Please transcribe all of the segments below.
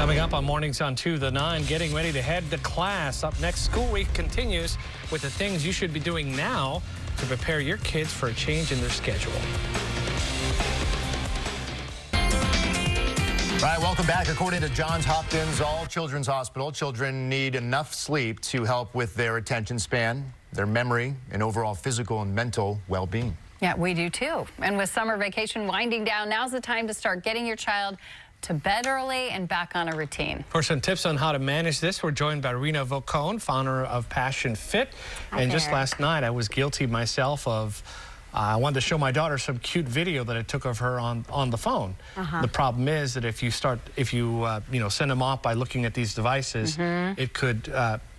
Coming up on Mornings on 2 to 9, getting ready to head to class. Up next, school week continues with the things you should be doing now to prepare your kids for a change in their schedule. All right, welcome back. According to Johns Hopkins All Children's Hospital, children need enough sleep to help with their attention span, their memory, and overall physical and mental well-being. Yeah, we do too. And with summer vacation winding down, now's the time to start getting your child to bed early and back on a routine. For some tips on how to manage this, we're joined by Rena Vocone, founder of Passion Fit. And just last night, I was guilty myself of I wanted to show my daughter some cute video that I took of her on the phone. The problem is that if you send them off by looking at these devices, it could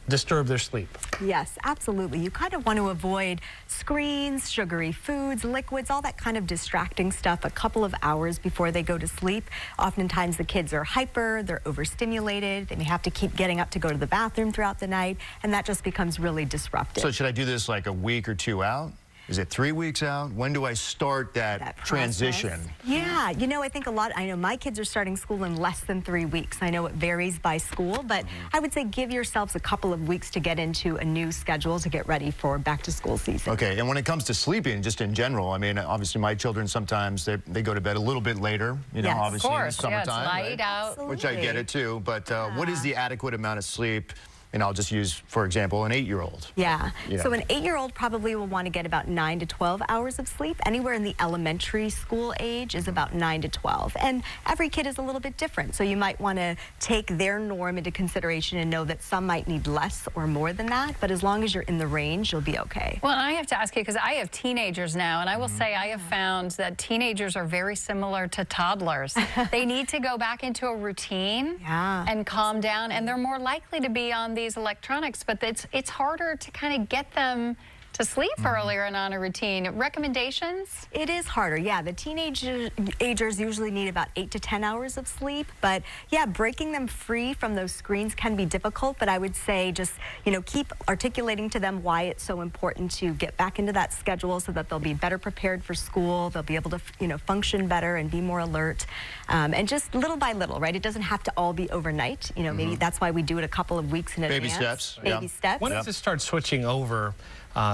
disturb their sleep. Yes, absolutely. You kind of want to avoid screens, sugary foods, liquids, all that kind of distracting stuff a couple of hours before they go to sleep. Oftentimes the kids are hyper, they're overstimulated, they may have to keep getting up to go to the bathroom throughout the night, and that just becomes really disruptive. So should I do this like a week or two out? Is it 3 weeks out? When do I start that transition? Yeah, you know, I think I know my kids are starting school in less than 3 weeks. I know it varies by school, but I would say give yourselves a couple of weeks to get into a new schedule to get ready for back to school season. Okay, and when it comes to sleeping, just in general, I mean, obviously my children sometimes, they go to bed a little bit later, you know, obviously in the summertime. Yeah, it's light out. Which I get it too, but what is the adequate amount of sleep? And I'll just use, for example, an 8-year-old. Yeah. So an 8-year-old probably will want to get about 9 to 12 hours of sleep. Anywhere in the elementary school age is about 9 to 12. And every kid is a little bit different. So you might want to take their norm into consideration and know that some might need less or more than that. But as long as you're in the range, you'll be okay. Well, I have to ask you, because I have teenagers now, and I will say I have found that teenagers are very similar to toddlers. They need to go back into a routine and calm down, and they're more likely to be on these electronics, but it's harder to kind of get them to sleep earlier and on a routine. Recommendations? It is harder, yeah. The teenagers usually need about 8 to 10 hours of sleep, but yeah, breaking them free from those screens can be difficult, but I would say just, you know, keep articulating to them why it's so important to get back into that schedule so that they'll be better prepared for school, they'll be able to, you know, function better and be more alert, and just little by little, right? It doesn't have to all be overnight, you know, maybe that's why we do it a couple of weeks in advance. Baby steps. Baby steps. When does it start switching over?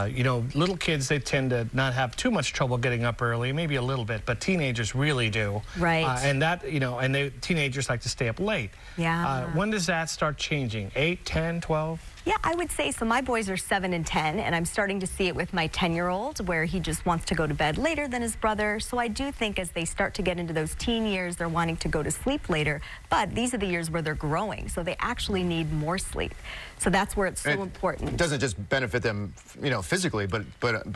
You know, little kids, they tend to not have too much trouble getting up early, maybe a little bit, but teenagers really do. Right. And that, you know, and teenagers like to stay up late. Yeah. When does that start changing? 8, 10, 12? Yeah, I would say so. My boys are 7 and 10, and I'm starting to see it with my 10-year-old, where he just wants to go to bed later than his brother. So I do think as they start to get into those teen years, they're wanting to go to sleep later. But these are the years where they're growing, so they actually need more sleep. So that's where it's so important. It doesn't just benefit them, you know, physically, but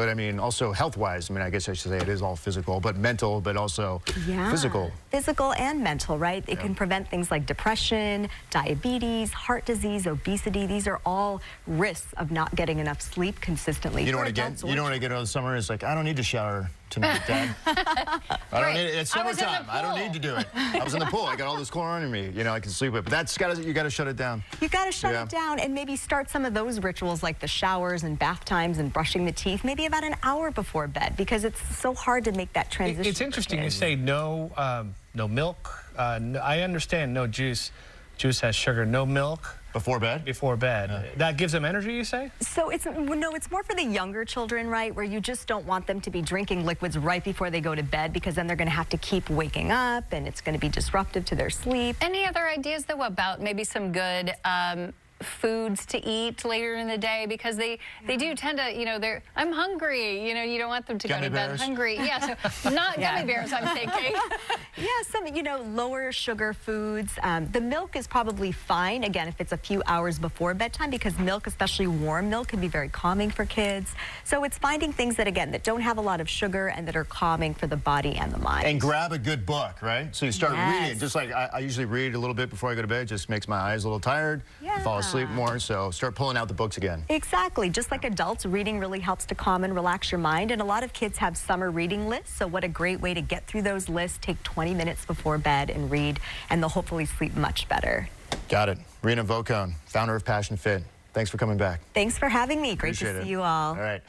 I mean also health-wise. I mean, I guess I should say it is all physical, but mental, but also physical. Physical and mental, right? It can prevent things like depression, diabetes, heart disease, obesity. These are all risks of not getting enough sleep consistently. You know what I get? You know what I get over the summer? It's like, I don't need to shower tonight, Dad. I don't need it. It's summertime. I don't need to do it. I was in the pool. I got all this chlorine in me. You know, I can sleep with. But that's you got to shut it down. You got to shut it down and maybe start some of those rituals like the showers and bath times and brushing the teeth maybe about an hour before bed, because it's so hard to make that transition. It's interesting you say no milk. I understand no juice. Juice has sugar. No milk. Before bed? Before bed. That gives them energy, you say? So it's more for the younger children, right, where you just don't want them to be drinking liquids right before they go to bed, because then they're going to have to keep waking up and it's going to be disruptive to their sleep. Any other ideas, though, about maybe some good foods to eat later in the day, because they do tend to, you know, I'm hungry, you know, you don't want them to go to bed hungry. Yeah, so not gummy bears, I'm thinking. Yeah, some, you know, lower sugar foods. The milk is probably fine, again, if it's a few hours before bedtime, because milk, especially warm milk, can be very calming for kids. So it's finding things that, again, that don't have a lot of sugar and that are calming for the body and the mind. And grab a good book, right? So you start reading, just like I usually read a little bit before I go to bed. It just makes my eyes a little tired. Fall asleep more, so start pulling out the books again. Exactly. Just like adults, reading really helps to calm and relax your mind, and a lot of kids have summer reading lists, so what a great way to get through those lists. Take 20 minutes before bed and read, and they'll hopefully sleep much better. Got it. Rena Vocone, founder of Passion Fit. Thanks for coming back. Thanks for having me. Great to see you all. All right.